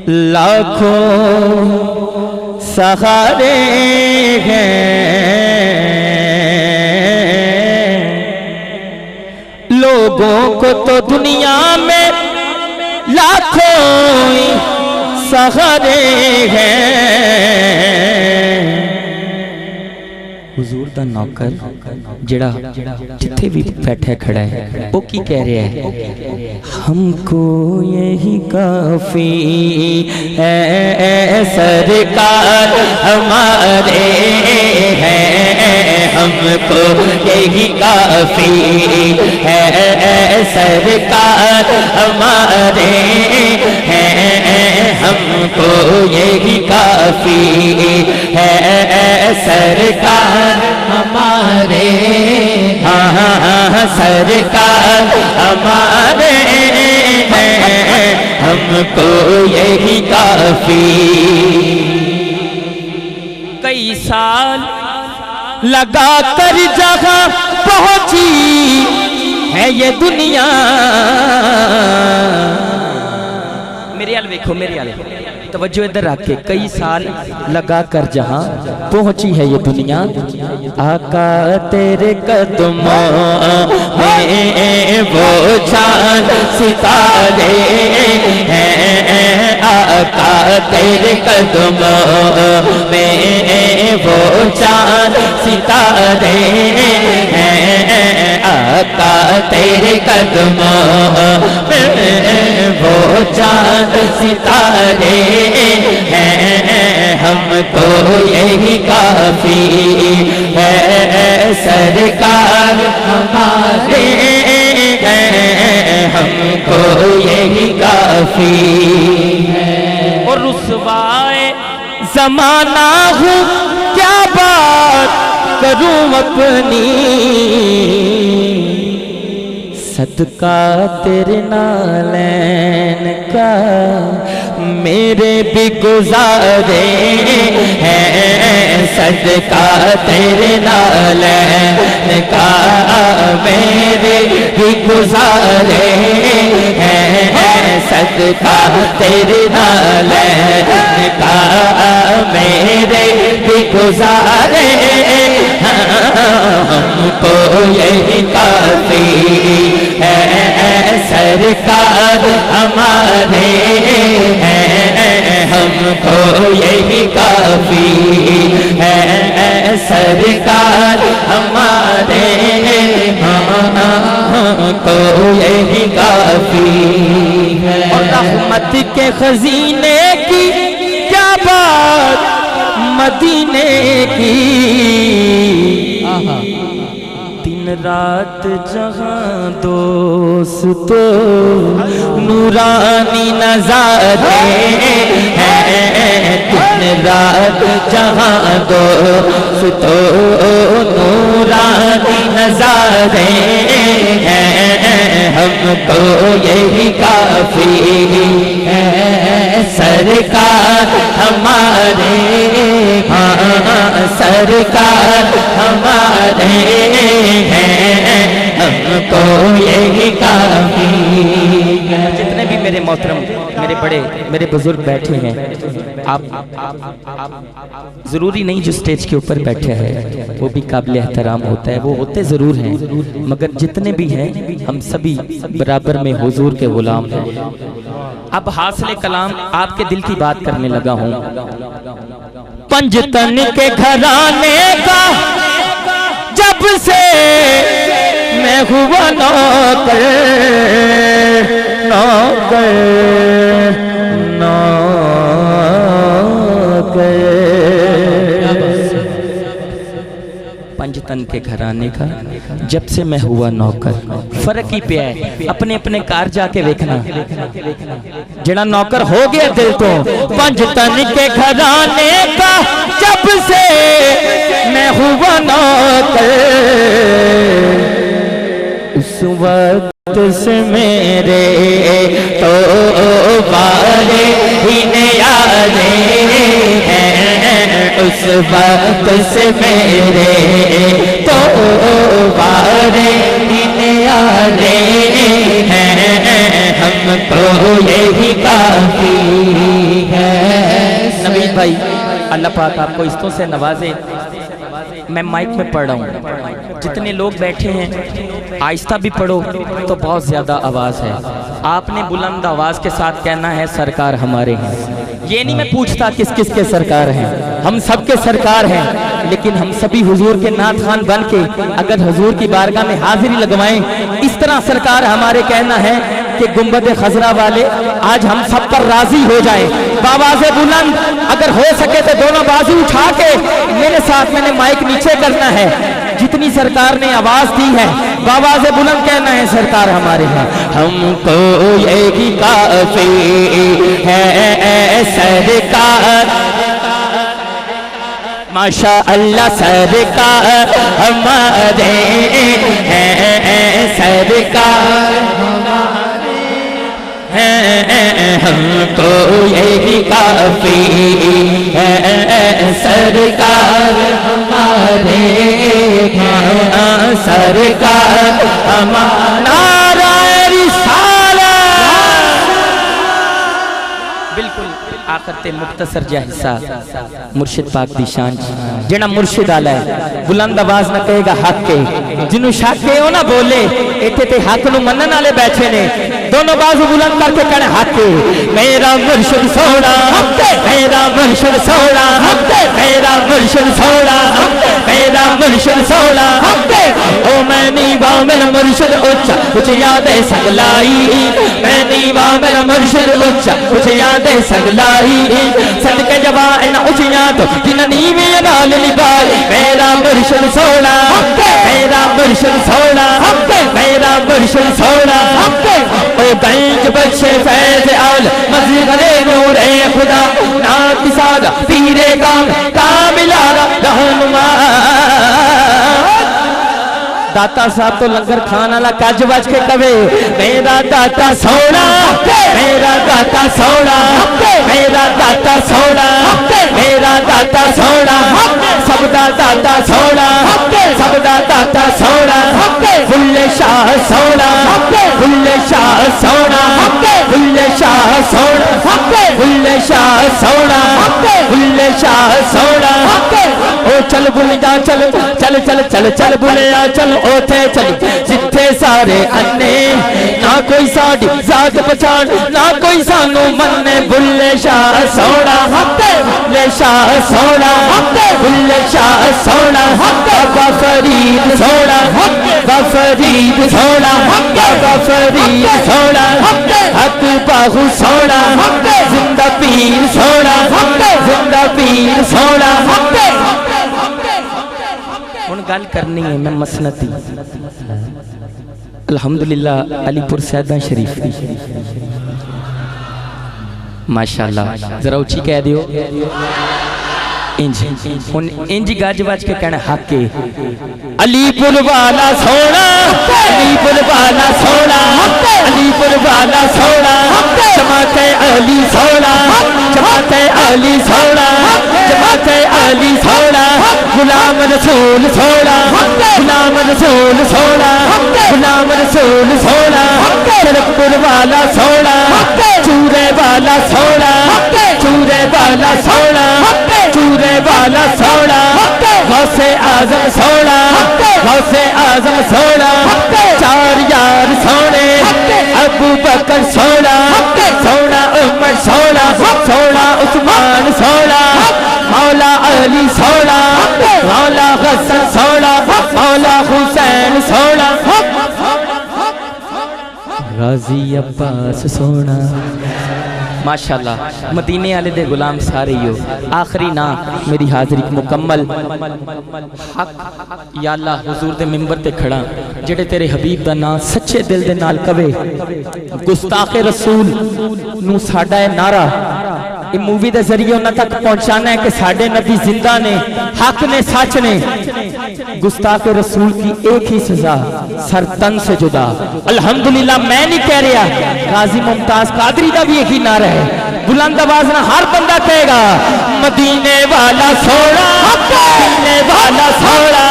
لاکھوں سہارے ہیں، لوگوں کو تو دنیا میں لاکھوں سہارے ہیں۔ حضور دا نوکر جڑا جتھے بھی بیٹھے کھڑا ہے وہ کی کہہ رہا ہے؟ ہم کو یہی کافی ہے سرکار ہمارے ہیں، ہم کو یہی کافی ہے سرکار ہمارے ہیں، ہم کو یہی کافی ہے سرکار ہمارے، ہاں سرکار ہمارے ہیں، ہم کو یہی کافی۔ کئی سال لگا کر جہاں پہنچی ہے یہ دنیا، میرے حال دیکھو، میرے حال توجہ ادھر رکھ کے، کئی سال لگا کر جہاں پہنچی ہے یہ دنیا، آقا تیرے قدموں میں وہ چاند ستارے ہیں، آقا تیرے قدموں میں وہ چاند ستارے ہیں، آقا تیرے قدموں میں وہ چاند ستارے ہیں، ہم کو یہی کافی ہے سرکار ہمارے ہیں، ہم کو یہی کافی ہے۔ اور رسوائے زمانہ ہوں کیا بات کروں اپنی، صدقہ تیرے نالین کا میرے بھی گزارے ہیں، صدقہ تیرے نالین کا میرے بھی گزارے ہیں، صدقہ تیرے نالین کا میرے بھی گزارے، ہم کو یہی کافی ہے سرکار ہمارے ہیں، ہم کو یہی کافی ہے سرکار ہمارے، ہم کو یہی کافی ہے۔ اور رحمت کے خزینے کی کیا بات مدینے کی، دن رات جہاں دوستو نورانی نظارے ہیں، دن رات جہاں دوستو نورانی نظارے ہیں، ہم کو یہی کافی ہے سرکار ہمارے، ہاں سرکار ہمارے ہیں، ہم کو یہی کافی ہے۔ جتنے بھی میرے محترم میرے بڑے میرے بزرگ بیٹھے ہیں، آپ ضروری نہیں جو سٹیج کے اوپر بیٹھے ہیں وہ بھی قابل احترام ہوتا ہے، وہ ہوتے ضرور ہیں، مگر جتنے بھی ہیں ہم سبھی برابر میں حضور کے غلام ہیں۔ اب حاصل کلام آپ کے دل کی بات کرنے لگا ہوں۔ پنجتن کے گھرانے کا جب سے میں ہوا نوکر، نوکر نوکر، پنجتن کے گھرانے کا جب سے میں ہوا نوکر، فرق ہی پہ ہے، اپنے اپنے کار جا کے دیکھنا، جڑا نوکر ہو گیا دل تو، پنجتن کے گھرانے کا جب سے میں ہوا نوکر، اس وقت سے میرے تو بارے ہی نیارے ہیں، اس وقت سے میرے تو بارے ہی نیارے ہیں، ہم کو یہی کافی بھائی اللہ پاک آپ کو استوں سے نوازے. میں مائک میں پڑھ رہا ہوں, جتنے لوگ بیٹھے ہیں آہستہ بھی پڑھو تو بہت زیادہ آواز ہے. آپ نے بلند آواز کے ساتھ کہنا ہے سرکار ہمارے ہیں. یہ نہیں میں پوچھتا کس کس کے سرکار ہیں, ہم سب کے سرکار ہیں, لیکن ہم سبھی حضور کے نعت خوان بن کے اگر حضور کی بارگاہ میں حاضری لگوائیں اس طرح سرکار ہمارے کہنا ہے کہ گنبد خضرا والے آج ہم سب پر راضی ہو جائیں. بآواز بلند اگر ہو سکے تو دونوں بازو اٹھا کے میرے ساتھ میں نے مائک نیچے کرنا ہے. جتنی سرکار نے آواز دی ہے بآواز بلند کہنا ہے سرکار ہمارے ہیں. ہم کو یہی کافی ہے سرکار ماشاء اللہ سرکار ہمارے ہیں سرکار ہم کو یہی کافی ہے سرکار ہمارے ہیں سرکار ہمارا رسالہ. بالکل آخر تے مختصر جا حصہ مرشد پاک دی شان جنا مرشد آلہ ہے بلند آواز نہ کہے گا حق کے جنہوں شک کے ہو نہ بولے ایتھے تے حق نو منن والے بیٹھے نے. دونوں بازو بلند کر کے کہنے حق کے میرا مرشد سونا میرا مرشد سونا میرا مرشد سونا میرا مرشد سونا او میں نیوا میرا مرشد اچھا کچھ یاد ہے سگلائی میں نیوا میرا مرشد اچھا کچھ یاد ہے سگلائی صدقے جبا اینا اچھیاں تو جنہ نیوی نال لبائی میرا مرشد سونا میرا مرشد سونا میرا مرشد سونا او گنج بخشے فیض آل مزید نور خدا ناتی سادہ پیرے کام کاملہ رہنما. داتا صاحب تو لنگر کھانا والا کج بج کے کہے میرا داتا سونا میرا داتا سونا میرا داتا سونا میرا داتا سونا سب دا داتا سونا سب دا داتا سونا فل شاہ سونا فل شاہ سونا فل شاہ سونا فل شاہ سونا فل شاہ سونا. او چل بل جا چل چل چل چل چل بلیا چل اوتھے چل جتھے سارے انے نہ کوئی ساڈی ذات پہچان نہ کوئی سانو مننے. بلے شاہ سونا بلے شاہ سونا بلے شاہ سونا بابا فرید سونا بابا فرید سونا بابا فرید سونا حق باہو سونا زندہ پیر سونا زندہ پیر سونا. ہن گل کرنی ہے میں مسنتی الحمدللہ علی پور سیدہ شریف کی ماشاءاللہ ذرا اچھی کہہ دیو انج گاج باج کے کہنا حق کے علی پور والا سونا علی پور والا سونا علی پور والا سونا جماعت علی سونا جماعت علی سونا جماعت علی سونا غلام رسول سونا غلام رسول سونا غلام رسول سونا شرفپور والا سونا چورے والا سونا چورے والا سونا چورے والا سونا غوث اعظم سونا غوث اعظم سونا چار یار سونے ابو بکر سونا سونا عمر سونا سونا عثمان سونا مولا علی سونا مولا حسن سونا مولا حسین سونا غازی عباس سونا. ماشاءاللہ مدینے والے دے غلام سارے ہو. آخری نا میری حاضری مکمل حق یا اللہ حضور دے منبر تے کھڑا جڑے تیرے حبیب دا نا سچے دل دے نال کہے گستاخ رسول نو ساڈا ہے نعرہ یہ مووی دے ذریعے انہاں تک پہنچانا ہے کہ ساڈے نبی زندہ نے حق نے سچ نے. گستاخ رسول کی ایک ہی سزا سر تن سے جدا. الحمدللہ میں نہیں کہہ رہا غازی ممتاز قادری دا بھی ایک ہی نعرہ ہے بلند آواز نہ ہر بندہ کہے گا مدینے والا سونا مدینے والا سونا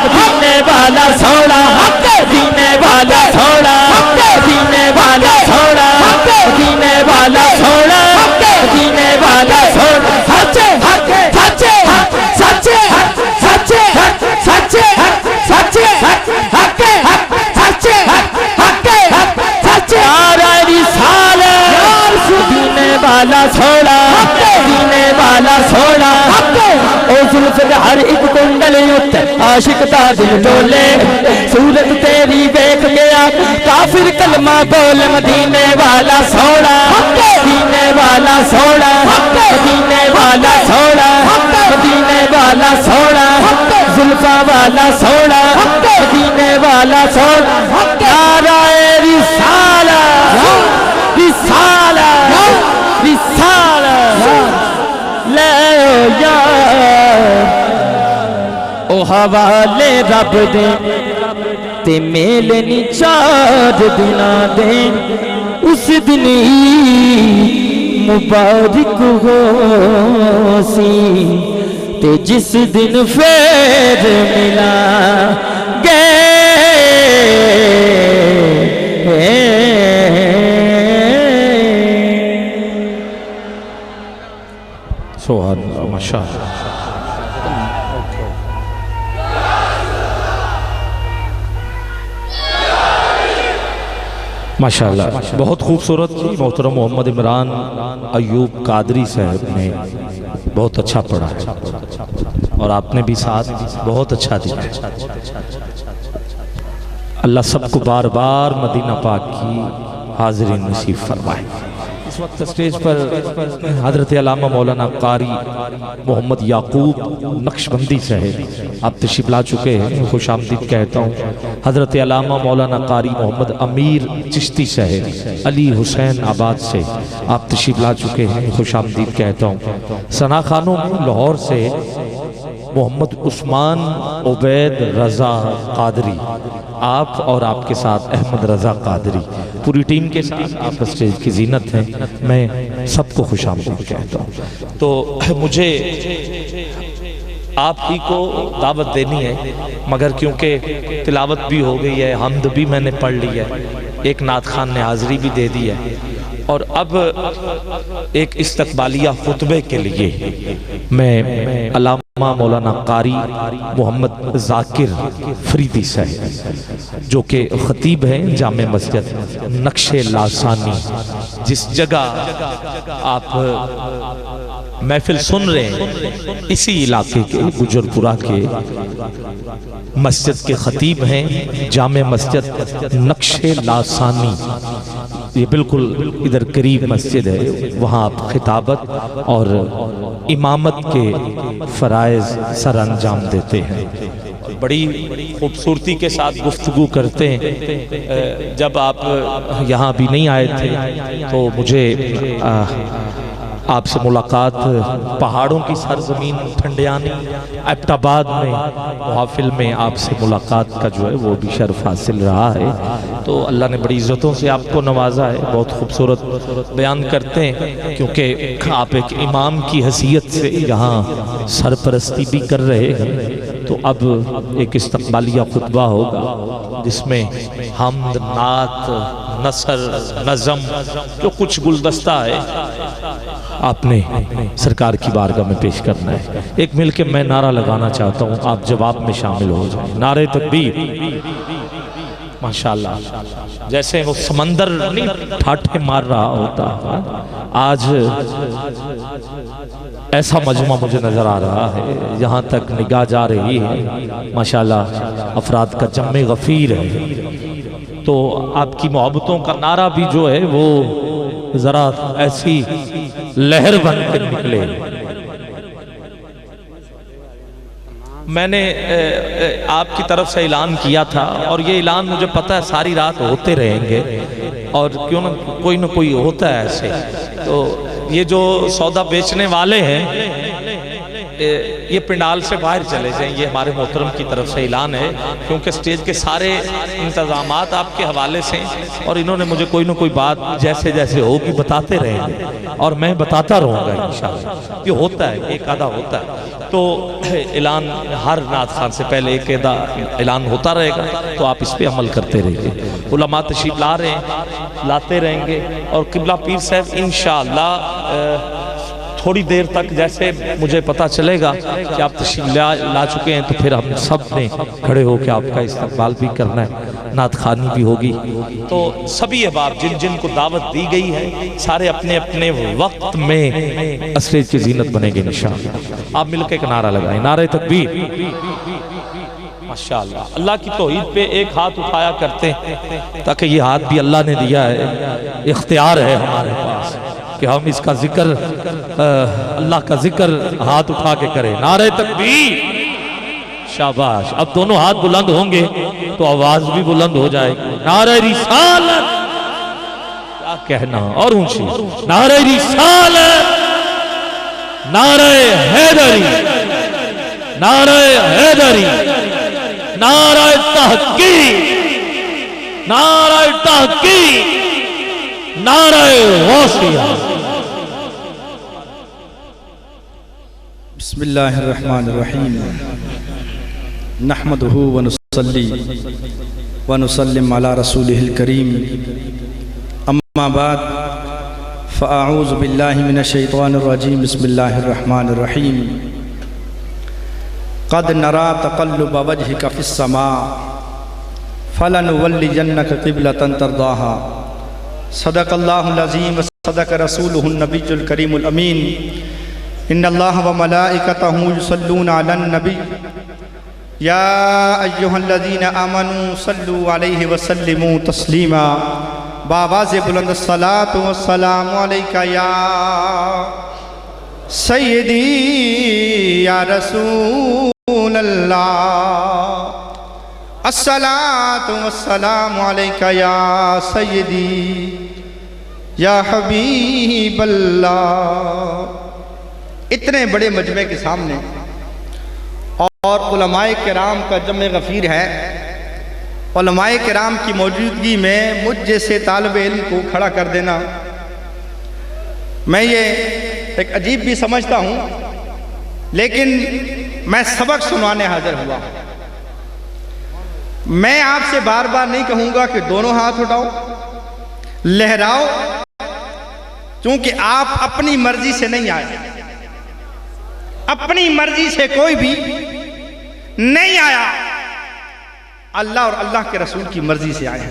مدینے والا سونا مدینے والا سونا مدینے والا سونا مدینے والا سونا مدینے والا سونا والا سوڑا مدینے والا سوڑا او زلف دے ہر ایک کنڈل اتے عاشق دا دل ڈولے صورت تیری دیکھ گیا کافر کلمہ بول مدینے والا سوڑا مدینے والا سوڑا مدینے والا سوڑا مدینے والا سوڑا زلفا والا سوڑا مدینے والا سوڑا نعرہ رسالہ رسالہ رسالہ لے یار او حوالے رب دے تے میل نی 4 دنا دے اس دن ہی مبارک ہو سی تے جس دن پھر ملا گے سبحان اللہ ماشاءاللہ ماشاءاللہ بہت خوبصورت محترم محمد عمران ایوب قادری صاحب نے بہت اچھا پڑھا ہے اور آپ نے بھی ساتھ بہت اچھا دیا ہے اللہ سب کو بار بار مدینہ پاک کی حاضری نصیب فرمائے اس وقت سٹیج پر حضرت علامہ مولانا قاری محمد یعقوب نقشبندی صاحب آپ تشریف لا چکے ہیں خوش آمدید کہتا ہوں حضرت علامہ مولانا قاری محمد امیر چشتی صاحب علی حسین آباد سے آپ تشریف لا چکے ہیں خوش آمدید کہتا ہوں ثنا خانوں میں لاہور سے محمد عثمان عبید رضا قادری آپ اور آپ کے ساتھ احمد رضا قادری پوری ٹیم کے ساتھ آپ اسٹیج کی زینت ہیں میں سب کو خوش آمدید کہتا ہوں تو مجھے آپ ہی کو دعوت دینی ہے مگر کیونکہ تلاوت بھی ہو گئی ہے حمد بھی میں نے پڑھ لی ہے ایک نعت خان نے حاضری بھی دے دی ہے اور اب ایک استقبالیہ خطبے کے لیے میں علامہ مولانا قاری محمد ذاکر فریدی صاحب جو کہ خطیب ہیں جامع مسجد نقش لاسانی جس جگہ آپ محفل سن رہے ہیں اسی علاقے کے گجرپورہ کے مسجد کے خطیب ہیں جامع مسجد نقش لاسانی یہ بالکل ادھر قریب مسجد ہے وہاں آپ خطابت اور امامت کے فرائض سر انجام دیتے ہیں بڑی خوبصورتی کے ساتھ گفتگو کرتے ہیں جب آپ یہاں بھی نہیں آئے تھے تو مجھے آپ سے ملاقات پہاڑوں کی سرزمین ٹھنڈیانی ایبٹ آباد میں محافل میں آپ سے ملاقات کا جو ہے وہ بھی شرف حاصل رہا ہے تو اللہ نے بڑی عزتوں سے آپ کو نوازا ہے بہت خوبصورت بیان کرتے ہیں کیونکہ آپ ایک امام کی حیثیت سے یہاں سرپرستی بھی کر رہے ہیں تو اب ایک استقبالیہ خطبہ ہوگا جس میں حمد نعت نثر نظم جو کچھ گلدستہ ہے آپ نے سرکار کی بارگاہ میں پیش کرنا ہے ایک مل کے میں نعرہ لگانا چاہتا ہوں آپ جواب میں شامل ہو جائیں نعرہ تکبیر ماشاءاللہ جیسے وہ سمندر نہیں ٹھاٹھے مار رہا ہوتا آج ایسا مجمع مجھے نظر آ رہا ہے یہاں تک نگاہ جا رہی ہے ماشاءاللہ افراد کا جمع غفیر ہے تو آپ کی محبتوں کا نعرہ بھی جو ہے وہ ذرا ایسی لہر بن کے نکلے میں نے آپ کی طرف سے اعلان کیا تھا اور یہ اعلان مجھے پتہ ہے ساری رات ہوتے رہیں گے اور کیوں نہ کوئی ہوتا ہے ایسے تو یہ جو سودا بیچنے والے ہیں یہ پنڈال سے باہر چلے جائیں یہ ہمارے محترم کی طرف سے اعلان ہے کیونکہ سٹیج کے سارے انتظامات آپ کے حوالے سے اور انہوں نے مجھے کوئی نہ کوئی بات جیسے جیسے ہوگی بتاتے رہیں گے اور میں بتاتا رہوں گا انشاءاللہ یہ ہوتا ہے ایک آدھا ہوتا ہے تو اعلان ہر نعت خان سے پہلے ایک آدھا اعلان ہوتا رہے گا تو آپ اس پہ عمل کرتے رہیے علماء تشریف لاتے رہیں گے اور قبلہ پیر صاحب انشاءاللہ تھوڑی دیر تک جیسے مجھے پتا چلے گا کہ آپ تشریف لا چکے ہیں تو پھر ہم سب نے کھڑے ہو کے آپ کا استقبال بھی کرنا ہے نعت خوانی بھی ہوگی. تو سبھی احباب جن جن کو دعوت دی گئی ہے سارے اپنے اپنے وقت میں اسٹیج کی زینت بنے گے انشاءاللہ. آپ مل کے ایک نعرہ لگائیں, نعرہ تکبیر. ماشاءاللہ اللہ کی توحید پہ ایک ہاتھ اٹھایا کرتے ہیں تاکہ یہ ہاتھ بھی اللہ نے دیا ہے, اختیار ہے ہمارے پاس کہ ہم اس کا ذکر اللہ کا ذکر ہاتھ اٹھا کے کریں. نعرہ تکبیر. شاباش. اب دونوں ہاتھ بلند ہوں گے تو آواز بھی بلند ہو جائے گی. نعرہ رسالت. کیا کہنا اور اونچی. نعرہ رسالت. نعرہ حیدری. نعرہ حیدری. نعرہ تحقیق. نعرہ تحقیق. نعرہ غوثیہ. بسم اللہ الرحمن الرحیم. نحمدہ ونصلی ونسلم علی رسولہ الکریم. اما بعد فاعوذ باللہ من الشیطان الرجیم. بسم اللہ الرحمن الرحیم. قد نرى تقلب وجهك في السماء فلنولينك قبلة ترضاها. صدق اللہ العظیم وصدق رسولہ النبی الکریم الامین. ان اللہ وملائکتہ یصلون علی النبی یا ایہا الذین آمنوا صلوا علیہ وسلموا تسلیما. بآواز بلند الصلاۃ والسلام علیکہ یا سیدی یا رسول اللہ. الصلاۃ والسلام علیکہ یا سیدی یا حبیب اللہ. اتنے بڑے مجمع کے سامنے اور علماء کرام کا جمع غفیر ہے. علماء کرام کی موجودگی میں مجھ جیسے طالب علم کو کھڑا کر دینا میں یہ ایک عجیب بھی سمجھتا ہوں, لیکن میں سبق سنوانے حاضر ہوا. میں آپ سے بار بار نہیں کہوں گا کہ دونوں ہاتھ اٹھاؤ, لہراؤ, چونکہ آپ اپنی مرضی سے نہیں آئے. اپنی مرضی سے کوئی بھی نہیں آیا, اللہ اور اللہ کے رسول کی مرضی سے آئے ہیں.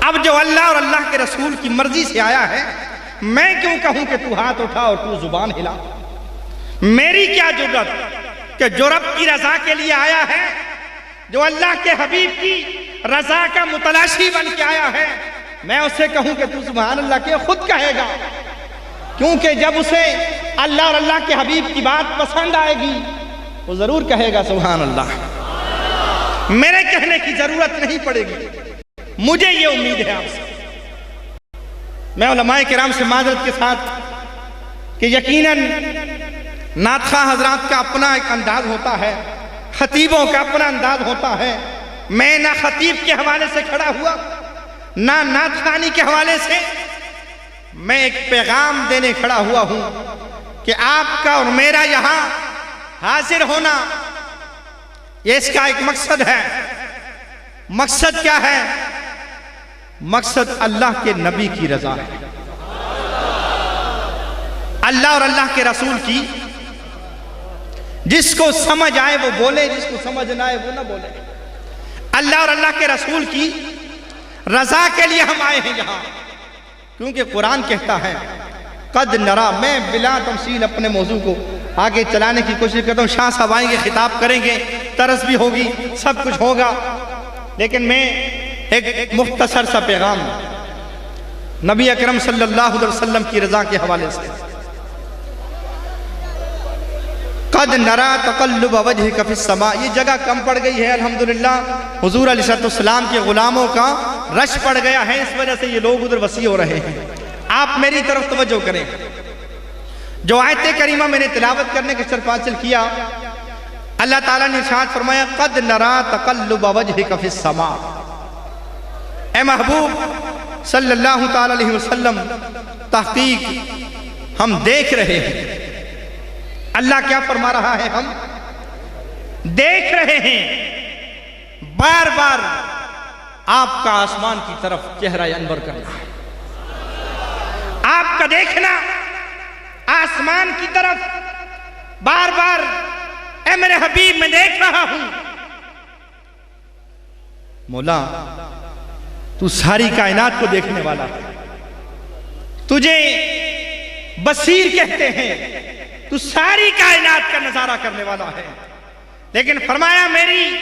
اب جو اللہ اور اللہ کے رسول کی مرضی سے آیا ہے, میں کیوں کہوں کہ تو ہاتھ اٹھا اور تو زبان ہلا؟ میری کیا جرت کہ جو رب کی رضا کے لیے آیا ہے, جو اللہ کے حبیب کی رضا کا متلاشی بن کے آیا ہے, میں اسے کہوں کہ تو سبحان اللہ کے خود کہے گا, کیونکہ جب اسے اللہ اور اللہ کے حبیب کی بات پسند آئے گی وہ ضرور کہے گا سبحان اللہ. میرے کہنے کی ضرورت نہیں پڑے گی, مجھے یہ امید ہے آپ سے. میں علماء کرام سے معذرت کے ساتھ کہ یقیناً نعت خواہ حضرات کا اپنا ایک انداز ہوتا ہے, خطیبوں کا اپنا انداز ہوتا ہے. میں نہ خطیب کے حوالے سے کھڑا ہوا نہ نعت خوانی کے حوالے سے, میں ایک پیغام دینے کھڑا ہوا ہوں کہ آپ کا اور میرا یہاں حاضر ہونا یہ اس کا ایک مقصد ہے. مقصد کیا ہے؟ مقصد اللہ کے نبی کی رضا ہے, اللہ اور اللہ کے رسول کی. جس کو سمجھ آئے وہ بولے, جس کو سمجھ نہ آئے وہ نہ بولے. اللہ اور اللہ کے رسول کی رضا کے لیے ہم آئے ہیں یہاں, کیونکہ قرآن کہتا ہے قد نرا. میں بلا تمثیل اپنے موضوع کو آگے چلانے کی کوشش کرتا ہوں. شاہ صاحب آئیں گے, خطاب کریں گے, طرز بھی ہوگی, سب کچھ ہوگا, لیکن میں ایک مختصر سا پیغام نبی اکرم صلی اللہ علیہ وسلم کی رضا کے حوالے سے. قد نرا تقلب وجهك في السماء. یہ جگہ کم پڑ گئی ہے الحمدللہ, حضور علیہ السلام کے غلاموں کا رش پڑ گیا ہے, اس وجہ سے یہ لوگ ادھر وسیع ہو رہے ہیں. آپ میری طرف توجہ کریں. جو آیت کریمہ میں نے تلاوت کرنے کے شرف حاصل کیا, اللہ تعالیٰ نے ارشاد فرمایا قد نرا تقلب وجهك في السماء. اے محبوب صلی اللہ تعالیٰ علیہ وسلم, تحقیق ہم دیکھ رہے ہیں. اللہ کیا فرما رہا ہے؟ ہم دیکھ رہے ہیں بار بار آپ کا آسمان کی طرف چہرہ انور کرنا. آپ کا دیکھنا آسمان کی طرف بار بار, اے میرے حبیب میں دیکھ رہا ہوں. مولا تو ساری کائنات کو دیکھنے والا ہے، تجھے بصیر کہتے ہیں، تو ساری کائنات کا نظارہ کرنے والا ہے، لیکن فرمایا میری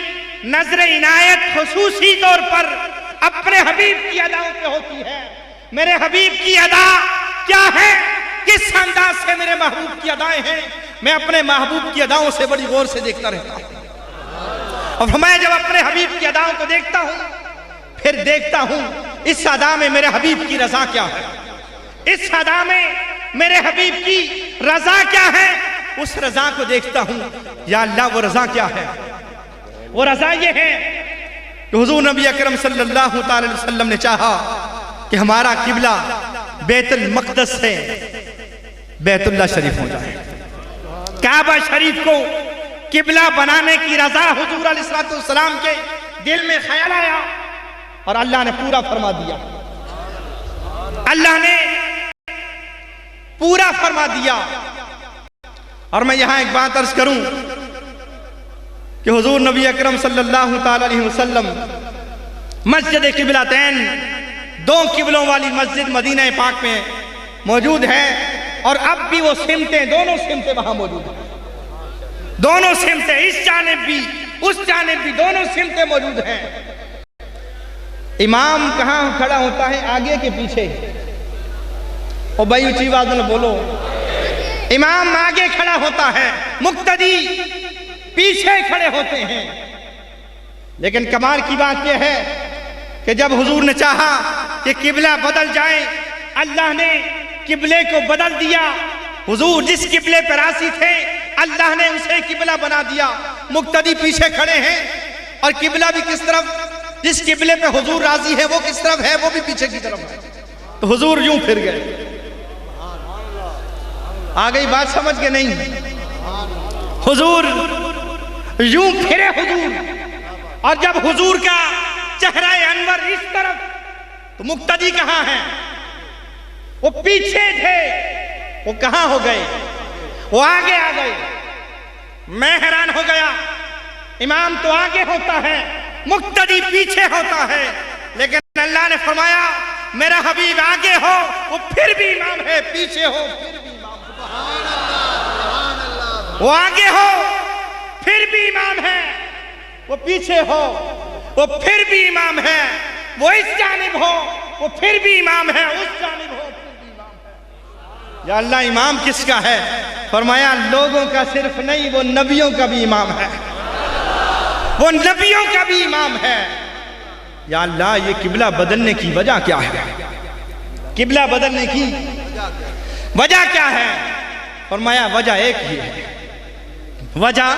نظر عنایت خصوصی طور پر اپنے حبیب کی اداؤں پہ ہوتی ہے۔ میرے حبیب کی ادا کیا ہے، کس انداز سے میرے محبوب کی ادائیں ہیں، میں اپنے محبوب کی اداؤں سے بڑی غور سے دیکھتا رہتا ہوں۔ اور فرمایا جب اپنے حبیب کی اداؤں کو دیکھتا ہوں پھر دیکھتا ہوں اس ادا میں میرے حبیب کی رضا کیا ہے، اس ادا میں میرے حبیب کی رضا کیا ہے، اس رضا کو دیکھتا ہوں۔ یا اللہ وہ رضا کیا ہے؟ وہ رضا یہ ہے کہ حضور نبی اکرم صلی اللہ علیہ وسلم نے چاہا کہ ہمارا قبلہ بیت المقدس سے بیت اللہ شریف ہو جائے۔ کعبہ شریف کو قبلہ بنانے کی رضا حضور علیہ السلام کے دل میں خیال آیا اور اللہ نے پورا فرما دیا، اللہ نے پورا فرما دیا۔ اور میں یہاں ایک بات عرض کروں کہ حضور نبی اکرم صلی اللہ تعالی علیہ وسلم مسجد قبلتین، دو قبلوں والی مسجد مدینہ پاک میں موجود ہے، اور اب بھی وہ سمتیں، دونوں سمتیں وہاں موجود ہیں، دونوں سمتیں، اس جانب بھی اس جانب بھی دونوں سمتیں موجود ہیں۔ امام کہاں کھڑا ہوتا ہے؟ آگے کے پیچھے؟ او بھائی اونچی آواز میں بولو۔ امام آگے کھڑا ہوتا ہے، مقتدی پیچھے کھڑے ہوتے ہیں۔ لیکن کمال کی بات یہ ہے کہ جب حضور نے چاہا کہ قبلہ بدل جائے، اللہ نے قبلے کو بدل دیا۔ حضور جس قبلے پر راضی تھے اللہ نے اسے قبلہ بنا دیا۔ مقتدی پیچھے کھڑے ہیں اور قبلہ بھی کس طرف؟ جس قبلے پہ حضور راضی ہے وہ کس طرف ہے؟ وہ بھی پیچھے کی طرف ہے۔ تو حضور یوں پھر گئے۔ آگئی بات سمجھ کے نہیں؟ حضور یوں پھرے حضور، اور جب حضور کا چہرہ انور اس طرف تو مقتدی کہاں ہیں؟ وہ پیچھے تھے، وہ کہاں ہو گئے؟ وہ آگے آ گئے۔ میں حیران ہو گیا، امام تو آگے ہوتا ہے، مقتدی پیچھے ہوتا ہے، لیکن اللہ نے فرمایا میرا حبیب آگے ہو وہ پھر بھی امام ہے، پیچھے ہو پھر بھی امام۔ وہ آگے ہو پھر بھی امام ہے، وہ پیچھے ہو وہ پھر بھی امام ہے، وہ اس جانب ہو وہ پھر بھی امام ہے، اس جانب ہو پھر بھی امام ہے۔ یا اللہ امام کس کا ہے؟ فرمایا لوگوں کا صرف نہیں، وہ نبیوں کا بھی امام ہے، وہ نبیوں کا بھی امام ہے۔ یا اللہ یہ قبلہ بدلنے کی وجہ کیا ہے؟ قبلہ بدلنے کی وجہ کیا ہے؟ فرمایا وجہ ایک ہی ہے، وجہ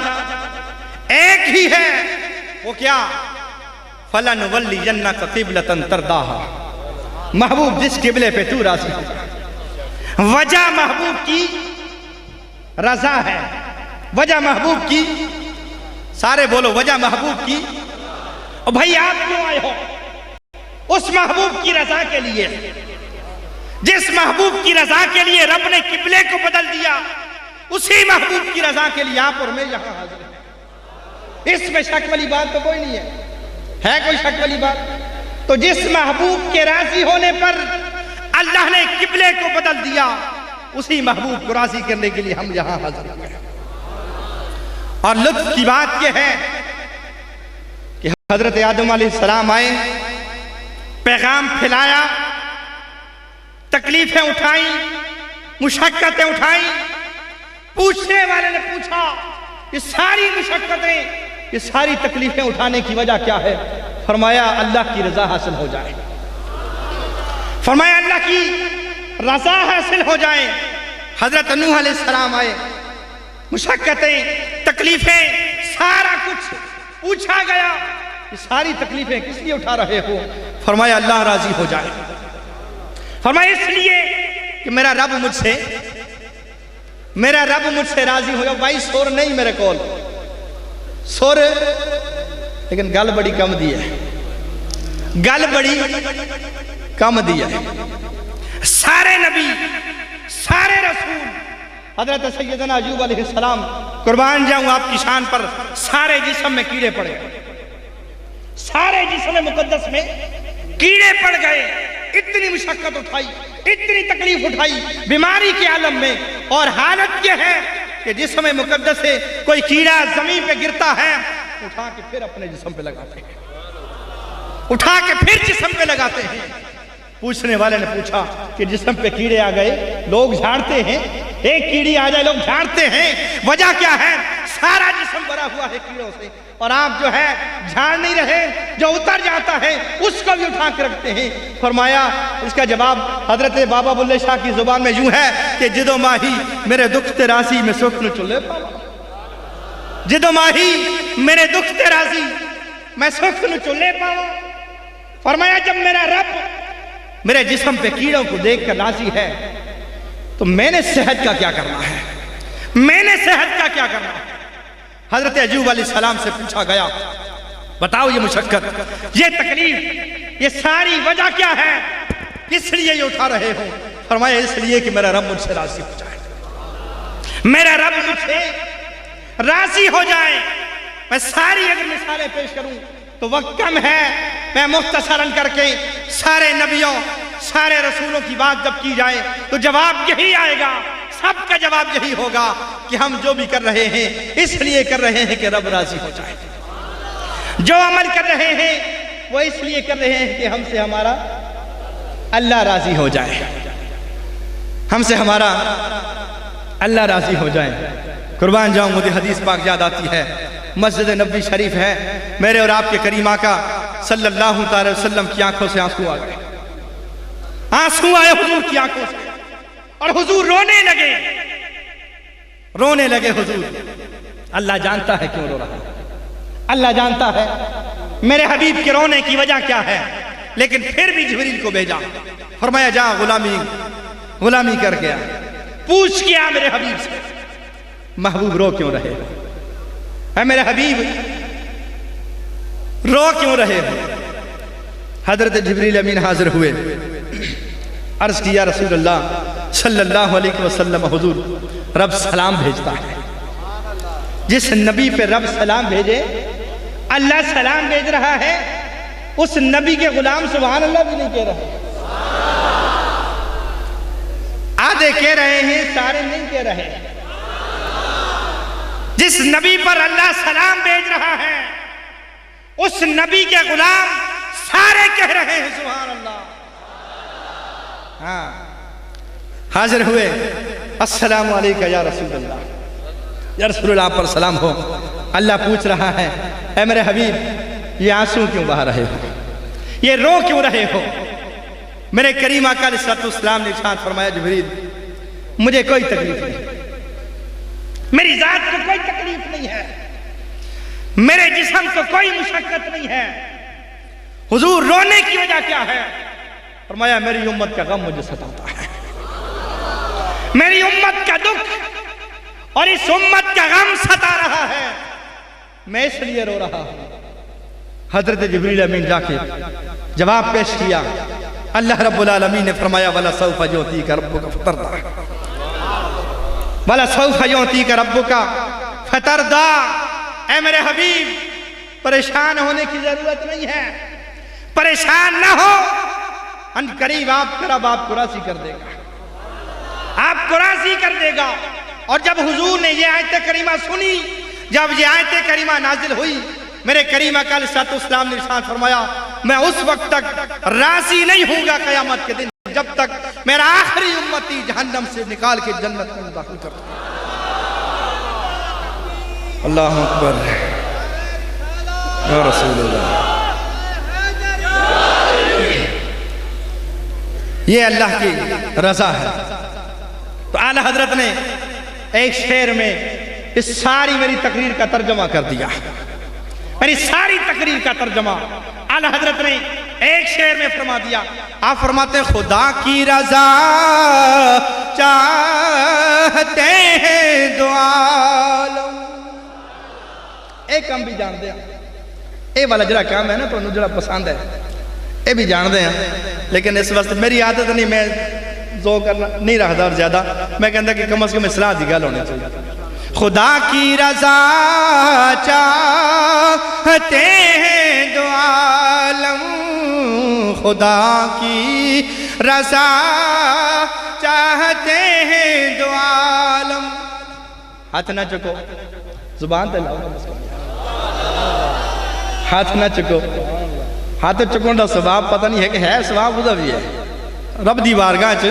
ایک ہی ہے۔ وہ کیا؟ فَلَنُوَلِّيَنَّكَ قِبْلَةً تَرْضَاهَا، محبوب جس قبلے پہ تو راضی ہے۔ وجہ محبوب کی رضا ہے، وجہ محبوب کی، سارے بولو وجہ محبوب کی۔ اور بھائی آپ کیوں آئے ہو؟ اس محبوب کی رضا کے لیے، جس محبوب کی رضا کے لیے رب نے قبلے کو بدل دیا، اسی محبوب کی رضا کے لیے آپ اور میں یہاں حاضر ہیں۔ اس میں شک والی بات تو کوئی نہیں ہے کوئی شک والی بات؟ تو جس محبوب کے راضی ہونے پر اللہ نے قبلے کو بدل دیا، اسی محبوب کو راضی کرنے کے لیے ہم یہاں حاضر ہیں۔ اور لطف کی بات یہ ہے کہ حضرت آدم علیہ السلام آئے، پیغام پھیلایا، تکلیفیں اٹھائیں، مشقتیں اٹھائیں۔ پوچھنے والے نے پوچھا یہ ساری مشقتیں، یہ ساری تکلیفیں اٹھانے کی وجہ کیا ہے؟ فرمایا اللہ کی رضا حاصل ہو جائے، فرمایا اللہ کی رضا حاصل ہو جائے۔ حضرت نوح علیہ السلام آئے، مشقتیں، تکلیفیں، سارا کچھ پوچھا گیا، یہ ساری تکلیفیں کس لیے اٹھا رہے ہو؟ فرمایا اللہ راضی ہو جائے۔ فرمایا اس لیے کہ میرا رب مجھ سے راضی ہو جائے۔ بھائی سور نہیں میرے کول، سور لیکن گل بڑی کم دی ہے، گل بڑی کم دی ہے۔ سارے نبی، سارے رسول، حضرت سیدنا ایوب علیہ السلام، قربان جاؤں آپ کی شان پر، سارے جسم میں کیڑے پڑے، سارے جسم مقدس میں کیڑے پڑ گئے، اتنی مشقت اٹھائی، اتنی تکلیف اٹھائی بیماری کے عالم میں، اور حالت یہ ہے کہ جسم مقدس سے کوئی کیڑا زمین پہ گرتا ہے، اٹھا کے پھر اپنے جسم پہ لگاتے ہیں، اٹھا کے پھر جسم پہ لگاتے ہیں۔ پوچھنے والے نے پوچھا کہ جسم پہ کیڑے آ گئے، لوگ جھاڑتے ہیں، ایک کیڑی آ جائے لوگ جھاڑتے ہیں، وجہ کیا ہے؟ سارا جسم بھرا ہوا ہے کیڑوں سے، اور آپ جو ہے جھاڑ نہیں رہے، جو اتر جاتا ہے اس کو بھی اٹھا کے رکھتے ہیں۔ فرمایا اس کا جواب حضرت بابا بلے شاہ کی زبان میں یوں ہے کہ جدو ماہی میرے دکھ تے راضی میں سکھ نو چلے پاوا، جدو ماہی میرے دکھ تے راضی میں سکھ نو چلے پاوا۔ فرمایا جب میرا رب میرے جسم پہ کیڑوں کو دیکھ کر راضی ہے تو میں نے صحت کا کیا کرنا ہے، میں نے صحت کا کیا کرنا ہے۔ حضرت ایوب علیہ السلام سے پوچھا گیا بتاؤ یہ مشقت، یہ تکلیف، یہ ساری وجہ کیا ہے، کس لیے یہ اٹھا رہے ہو؟ فرمایا اس لیے کہ میرا رب مجھ سے راضی ہو جائے، میرا رب مجھ سے راضی ہو جائے۔ میں ساری اگر مثالیں پیش کروں تو وقت کم ہے، میں مختصراً کر کے سارے نبیوں سارے رسولوں کی بات جب کی جائے تو جواب یہی آئے گا، سب کا جواب یہی ہوگا کہ ہم جو بھی کر رہے ہیں اس لیے کر رہے ہیں کہ رب راضی ہو جائے، جو عمل کر رہے ہیں وہ اس لیے کر رہے ہیں کہ ہم سے ہمارا اللہ راضی ہو جائے، ہم سے ہمارا اللہ راضی ہو جائے۔ قربان جاؤں مجھے حدیث پاک یاد آتی ہے، مسجد نبوی شریف ہے، میرے اور آپ کے کریم آقا صلی اللہ علیہ وسلم کی آنکھوں سے آنسو آ گئے، آنسو آئے حضور کی آنکھوں سے، اور حضور رونے لگے حضور۔ اللہ جانتا ہے کیوں رو رہا ہے، اللہ جانتا ہے میرے حبیب کے رونے کی وجہ کیا ہے، لیکن پھر بھی جبریل کو بھیجا، فرمایا جا غلامی کر گیا، پوچھ کیا میرے حبیب سے محبوب رو کیوں رہے ہو، اے میرے حبیب رو کیوں رہے ہو؟ حضرت جبریل امین حاضر ہوئے، عرض کیا رسول اللہ صلی اللہ علیہ وسلم، حضور رب سلام بھیجتا ہے، جس نبی پہ رب سلام بھیجے اللہ سلام بھیج رہا ہے، اس نبی کے غلام سبحان اللہ بھی نہیں کہہ رہے، آدھے کہہ رہے ہیں سارے نہیں کہہ رہے۔ جس نبی پر اللہ سلام بھیج رہا ہے اس نبی کے غلام سارے کہہ رہے ہیں سبحان اللہ۔ ہاں حاضر ہوئے، السلام علیکہ یا رسول اللہ، یا رسول اللہ پر سلام ہو۔ اللہ پوچھ رہا ہے اے میرے حبیب یہ آنسو کیوں بہا رہے ہو، یہ رو کیوں رہے ہو؟ میرے کریم آقا علیہ السلام نے ارشاد فرمایا جبریل مجھے کوئی تکلیف نہیں، میری ذات کو کوئی تکلیف نہیں ہے، میرے جسم کو کوئی مشقت نہیں ہے، حضور رونے کی وجہ کیا ہے؟ فرمایا میری امت کا غم مجھے ستاتا ہے، میری امت کا دکھ اور اس امت کا غم ستا رہا ہے، میں اس لیے رو رہا ہوں۔ حضرت جبریل امین جا کے جواب پیش کیا، اللہ رب العالمین نے فرمایا وَلَسَوْفَ يُعْطِيكَ رَبُّكَ فَتَرْضَىٰ، وَلَسَوْفَ يُعْطِيكَ رَبُّكَ فَتَرْضَىٰ۔ اے میرے حبیب پریشان ہونے کی ضرورت نہیں ہے، پریشان نہ ہو، ان قریب آپ کا رب آپ کو راضی کر دے گا، آپ کو راضی کر دے گا۔ اور جب حضور نے یہ آیت کریمہ سنی، جب یہ آیت کریمہ نازل ہوئی، میرے کریم آقا علیہ السلام نے ارشاد فرمایا میں اس وقت تک راضی نہیں ہوں گا قیامت کے دن جب تک میرا آخری امتی جہنم سے نکال کے جنت میں داخل کر دوں۔ اللہ اکبر یا رسول اللہ۔ یہ اللہ کی رضا ہے۔ تو اعلیٰ حضرت نے ایک شعر میں اس ساری میری تقریر کا ترجمہ کر دیا، میری ساری تقریر کا ترجمہ اعلیٰ حضرت نے ایک شعر میں فرما دیا۔ آپ فرماتے ہیں خدا کی رضا چاہتے ہیں دو عالم۔ ایک ہم بھی جانتے ہیں، اے والا جڑا کام ہے نا تو جڑا پسند ہے اے بھی جانتے ہیں، لیکن اس وقت میری عادت نہیں، میں ذوق کرنا نہیں رکھتا اور زیادہ، میں کہتا کہ کم از کم اصلاح دی گل ہونی چاہیے۔ خدا کی رضا چاہتے ہیں دو عالم خدا کی رضا چاہتے ہیں دو عالم. ہاتھ نہ چکو, زبان تے لاؤ, ہاتھ نہ چکو. ہاتھ چکون دا ثواب پتہ نہیں ہے کہ ہے ثواب خدا بھی ہے. رب دی بارگاہ چ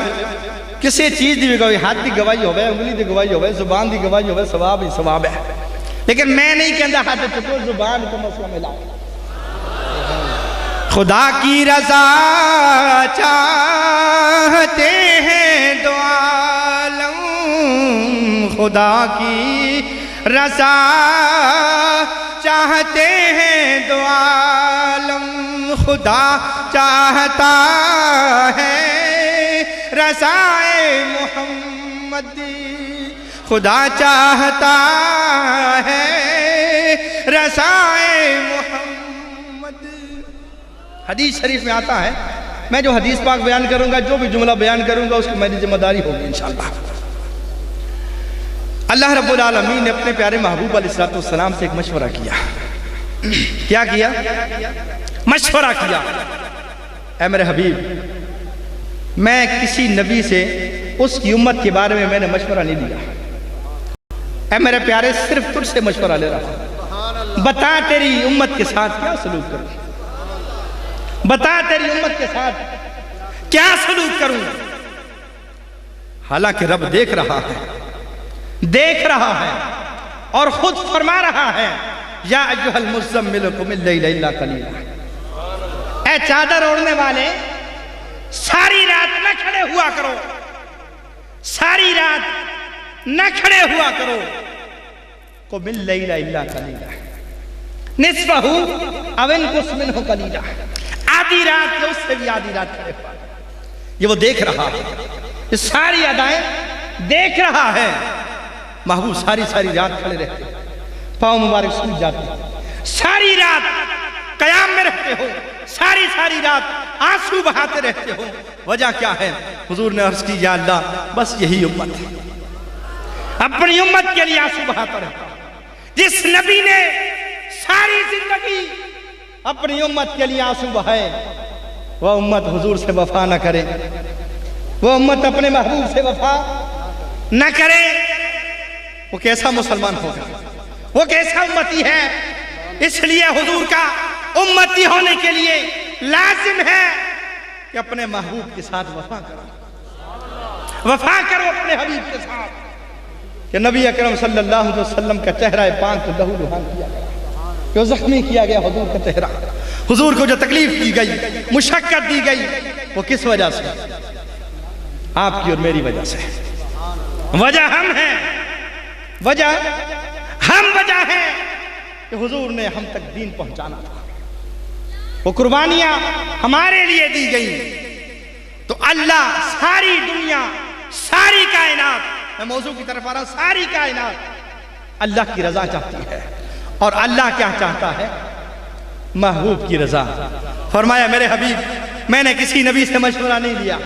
کسی چیز دی بھی گواہی, ہاتھ دی گواہی ہوئے, انگلی دی گواہی ہوئے, زبان دی گواہی ہوئے, ثواب ہی ثواب ہے. لیکن میں نہیں کہندا ہاتھ چکو, زبان کو مسئلہ ملا. خدا کی رضا چاہتے ہیں دو عالم خدا کی رضا چاہتے ہیں دو عالم. خدا چاہتا ہے رضائے محمد, خدا چاہتا ہے رضائے محمد. حدیث شریف میں آتا ہے, میں جو حدیث پاک بیان کروں گا, جو بھی جملہ بیان کروں گا, اس کی میری ذمہ داری ہوگی انشاءاللہ. اللہ رب العالمین نے اپنے پیارے محبوب علیہ السلام سے ایک مشورہ کیا. کیا کیا؟ مشورہ کیا. اے میرے حبیب, میں کسی نبی سے اس کی امت کے بارے میں نے مشورہ نہیں لیا. اے میرے پیارے, صرف تجھ سے مشورہ لے رہا ہوں. بتا تیری امت کے ساتھ کیا سلوک کروں, بتا تیری امت کے ساتھ کیا سلوک کروں. حالانکہ رب دیکھ رہا ہے, دیکھ رہا ہے اور خود فرما رہا ہے, یا ایھا المزمل قم اللیل الا قلیلا. اے چادر اوڑھنے والے, ساری رات نہ کھڑے ہوا کرو, ساری رات نہ کھڑے ہوا کرو. قم اللیل الا قلیلا نصفہ او انقص منہ قلیلا. آدھی رات جو اس سے بھی آدھی رات کھڑے ہوا. یہ وہ دیکھ رہا ہے, یہ ساری ادائیں دیکھ رہا ہے. محبوب ساری رات کھڑے رہتے, پاؤں مبارک سوج جاتے, ساری رات قیام میں رہتے ہو, ساری رات آنسو بہاتے رہتے ہو. وجہ کیا ہے؟ حضور نے عرض کی, یا اللہ بس یہی امت ہے, اپنی امت کے لیے آنسو بہاتا رہتا. جس نبی نے ساری زندگی اپنی امت کے لیے آنسو بہائے, وہ امت حضور سے وفا نہ کرے, وہ امت اپنے محبوب سے وفا نہ کرے, وہ کیسا مسلمان ہوگا, وہ کیسا امتی ہے. اس لیے حضور کا امتی ہونے کے لیے لازم ہے کہ اپنے محبوب کے ساتھ وفا کرو, وفا کرو اپنے حبیب کے ساتھ. کہ نبی اکرم صلی اللہ علیہ وسلم کا چہرہ پاک لہو لہان کیا گیا, جو زخمی کیا گیا حضور کا چہرہ. حضور کو جو تکلیف دی گئی, مشقت دی گئی, وہ کس وجہ سے؟ آپ کی اور میری وجہ سے. وجہ ہم ہیں, وجہ ہیں کہ حضور نے ہم تک دین پہنچانا تھا. وہ قربانیاں ہمارے لیے دی گئی. تو اللہ ساری دنیا, ساری کائنات, میں موضوع کی طرف آ رہا ہوں, ساری کائنات اللہ کی رضا چاہتی ہے. اور اللہ کیا چاہتا ہے؟ محبوب کی رضا. فرمایا میرے حبیب, میں نے کسی نبی سے مشورہ نہیں لیا,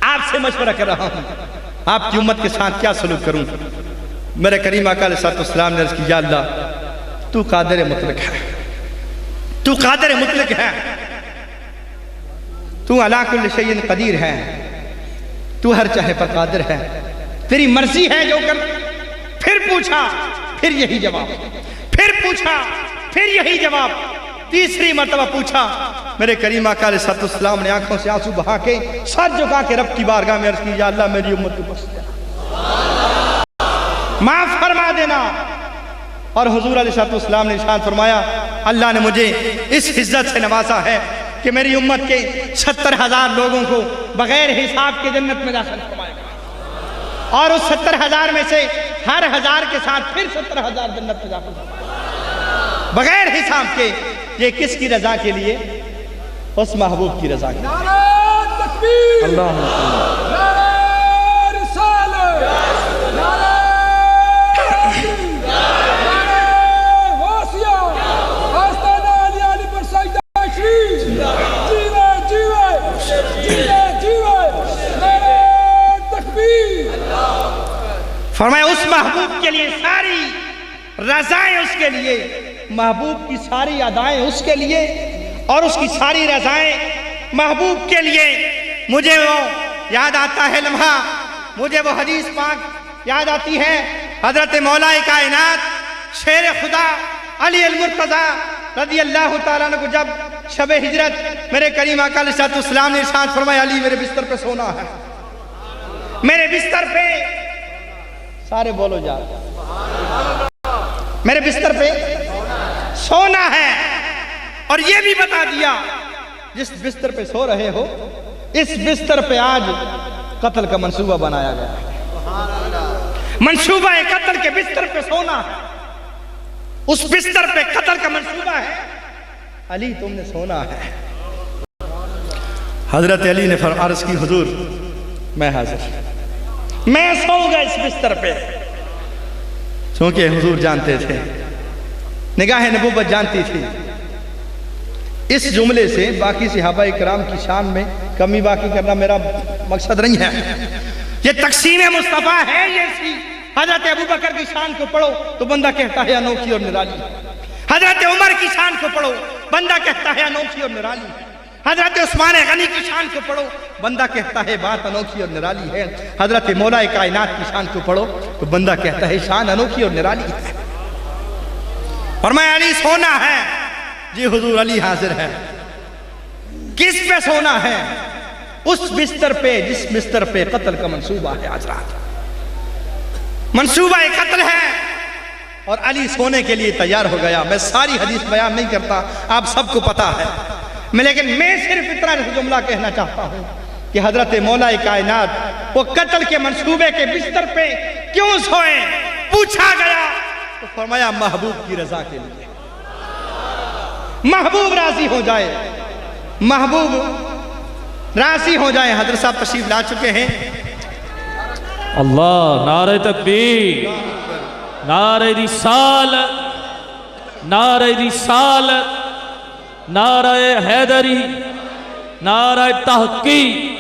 آپ سے مشورہ کر رہا ہوں, آپ کی امت کے ساتھ کیا سلوک کروں. میرے کریم آقا علیہ السلام نے عرض کی, یا اللہ تو قادر مطلق ہے, تو قادر مطلق ہے, تو علی کل شیء قدیر ہے, تو ہر چاہے پر قادر ہے, تیری مرضی ہے جو کر. پھر پوچھا, پھر یہی جواب, پھر پوچھا, پھر یہی جواب. تیسری مرتبہ پوچھا. میرے کریم آقا علیہ السلام نے آنکھوں سے آنسو بہا کے سر جھکا کے رب کی بارگاہ میں عرض کی, یا اللہ میری امت کو بخش دے, معاف فرما دینا. اور حضور علیہ السلام نے ارشاد فرمایا, اللہ نے مجھے اس عزت سے نوازا ہے کہ میری امت کے 70,000 لوگوں کو بغیر حساب کے جنت میں داخل فرمائے گا, اور اس 70,000 میں سے ہر 1000 کے ساتھ پھر 70,000 جنت میں داخل فرمائے گا بغیر حساب کے. یہ کس کی رضا کے لیے؟ اس محبوب کی رضا کے لیے. نعرہ تکبیر, اللہ نعرہ رسالت, نعرہ تکبیر, نعرہ غوثیہ, آستانہ علی پر سجدہ شریف, جیوے جیوے, نعرہ تکبیر. فرمایا اس محبوب کے لیے ساری رضائیں اس کے لیے, محبوب کی ساری ادائیں اس کے لیے اور اس کی ساری رضائیں محبوب کے لیے. مجھے وہ یاد آتا ہے لمحہ, مجھے وہ حدیث پاک یاد آتی ہے. حضرت مولا کائنات شیر خدا علی المرتضیٰ رضی اللہ تعالیٰ عنہ کو جب شب ہجرت میرے کریم آقا علیہ السلام نے ارشاد فرمایا, علی میرے بستر پہ سونا ہے, میرے بستر پہ, سارے بولو جا, میرے بستر پہ سونا ہے. اور یہ بھی بتا دیا جس بستر پہ سو رہے ہو اس بستر پہ آج قتل کا منصوبہ بنایا گیا ہے. منصوبہ قتل کے بستر پہ سونا ہے, اس بستر پہ قتل کا منصوبہ ہے. علی تم نے سونا ہے. حضرت علی نے عرض کی, حضور میں حاضر, میں سو گا اس بستر پہ. چونکہ حضور جانتے تھے, نگاہ نبوت جانتی تھی. اس جملے سے باقی صحابہ کرام کی شان میں کمی باقی کرنا میرا مقصد نہیں ہے. یہ تقسیم مصطفیٰ ہے. یہ حضرت ابوبکر کی شان کو پڑھو تو بندہ کہتا ہے انوکھی اور نرالی. حضرت عمر کی شان کو پڑھو بندہ کہتا ہے انوکھی اور نرالی. حضرت عثمان غنی کی شان کو پڑھو بندہ کہتا ہے بات انوکھی اور نرالی ہے. حضرت مولا کائنات کی شان کو پڑھو تو بندہ کہتا ہے شان انوکھی اور نرالی ہے. اور میں علی سونا ہے. جی حضور علی حاضر ہے. کس پہ سونا ہے؟ اس بستر پہ جس بستر پہ قتل کا منصوبہ ہے. آج رات منصوبہ قتل ہے اور علی سونے کے لیے تیار ہو گیا. میں ساری حدیث بیان نہیں کرتا, آپ سب کو پتا ہے, لیکن میں صرف اتنا جملہ کہنا چاہتا ہوں کہ حضرت مولا کائنات وہ قتل کے منصوبے کے بستر پہ کیوں سوئے؟ پوچھا گیا تو فرمایا محبوب کی رضا کے لیے. محبوب راضی ہو جائے, محبوب راضی ہو جائے. حضرت صاحب تشریف لا چکے ہیں. اللہ, نعرہ تکبیر, نعرہ رسالت, نعرہ رسالت, نعرہ حیدری, نعرہ تحقیق,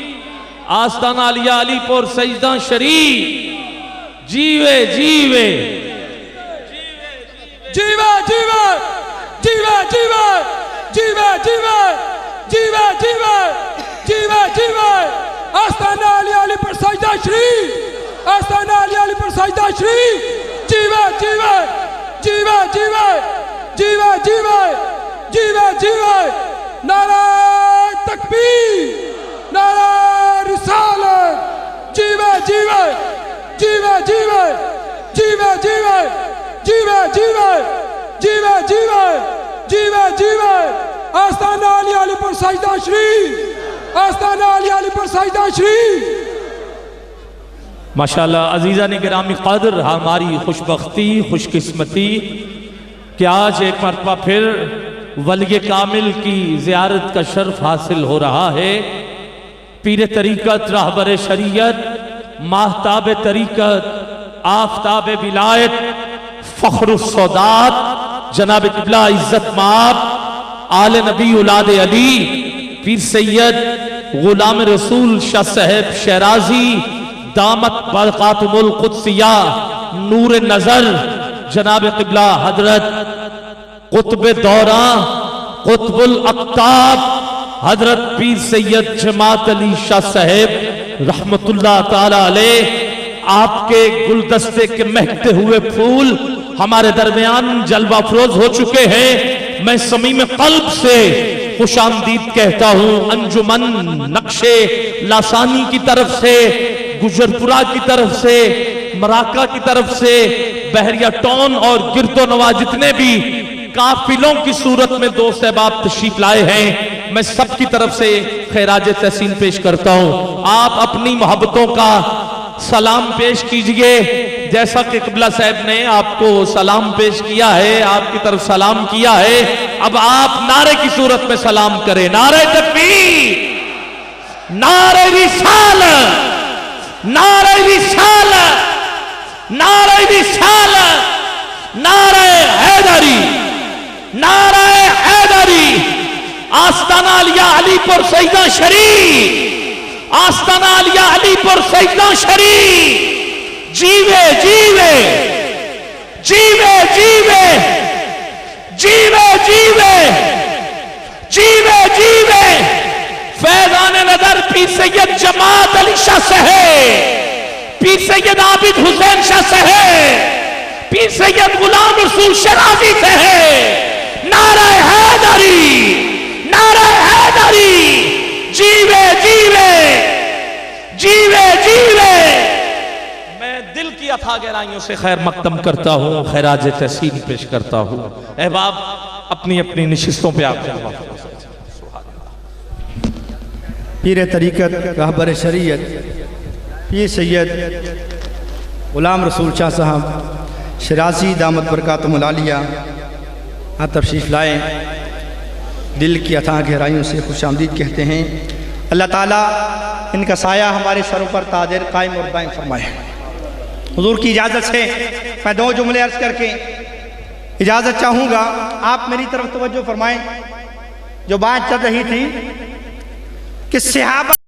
آستانہ علی علی پور سجدہ شریف. جیوے جیوے جیوے جیوے جیوے جیوے جیوے جیوے جیوے جیوے جیوے جیوے آستانہ علی علی پر سجدہ شریف, آستانہ علی علی پر سجدہ شریف. جیوے جیوے جیوے جیوے جیوے جیوے جیوے جیوے. نعرہ تکبیر, نعرہ رسالت. جیوے جیوے جیوے جیوے جیوے جیوے جیوے جیوے جیوے جیوے جیوے جیوے. آستانہ علی علی پر سجدہ شریف, آستانہ علی علی پر سجدہ شریف. ماشاءاللہ عزیزان گرامی قدر, ہماری خوشبختی خوش قسمتی کہ آج ایک مرتبہ پھر ولی کامل کی زیارت کا شرف حاصل ہو رہا ہے. پیر طریقت, راہبر شریعت, ماہتاب طریقت, آفتاب ولایت, فخر السادات جناب قبلہ عزت مآب آل نبی اولاد علی پیر سید غلام رسول شاہ صاحب شیرازی دامت برقاتم القدسیہ نور نظر جناب قبلہ حضرت قطب دوراں قطب الاقطاب حضرت پیر سید جماعت علی شاہ صاحب رحمت اللہ تعالی علیہ. آپ کے گلدستے کے مہکتے ہوئے پھول ہمارے درمیان جلوہ افروز ہو چکے ہیں. میں صمیم قلب سے خوش آمدید کہتا ہوں انجمن نقش لاسانی کی طرف سے, گجرپورہ کی طرف سے, مراکہ کی طرف سے, بحریہ ٹون اور گرد و نواح جتنے بھی قافلوں کی صورت میں دوست احباب تشریف لائے ہیں, میں سب کی طرف سے خیراج تحسین پیش کرتا ہوں. آپ اپنی محبتوں کا سلام پیش کیجئے جیسا کہ قبلہ صاحب نے آپ کو سلام پیش کیا ہے, آپ کی طرف سلام کیا ہے. اب آپ نعرے کی صورت میں سلام کریں. نعرہ تکبیر, نعرہ رسالت, نعرہ رسالت, نعرہ رسالت, نعرہ حیدری, نعرہ حیدری. آستانہ علیہ علی پر سجدہ شریف, آستانہ علیہ علی پر سجدہ شریف. جیوے جیوے جیوے جیوے پیر سید جماعت علی شاہ سے ہے، پیر سید عابد حسین شاہ سے ہے، پیر سید غلام رسول شرازی سے ہے۔ نعرہ حیدری، نعرہ حیدری، جیوے جیوے جیوے جیوے۔ میں دل کی اتھا گہرائیوں سے خیر مقدم کرتا ہوں، خراج تحسین پیش کرتا ہوں۔ احباب اپنی اپنی نشستوں پہ آپ جمع ہو۔ پیر طریقت رہبر شریعت پیر سید غلام رسول شاہ صاحب شرازی دامت برکاتہم العالیہ آپ تشریف لائیں، دل کی اتھاہ گہرائیوں سے خوش آمدید کہتے ہیں۔ اللہ تعالیٰ ان کا سایہ ہمارے سروں پر تاجر قائم اور دائم فرمائے۔ حضور کی اجازت سے میں 2 جملے عرض کر کے اجازت چاہوں گا۔ آپ میری طرف توجہ فرمائیں۔ جو بات چل رہی تھی کہ صحابہ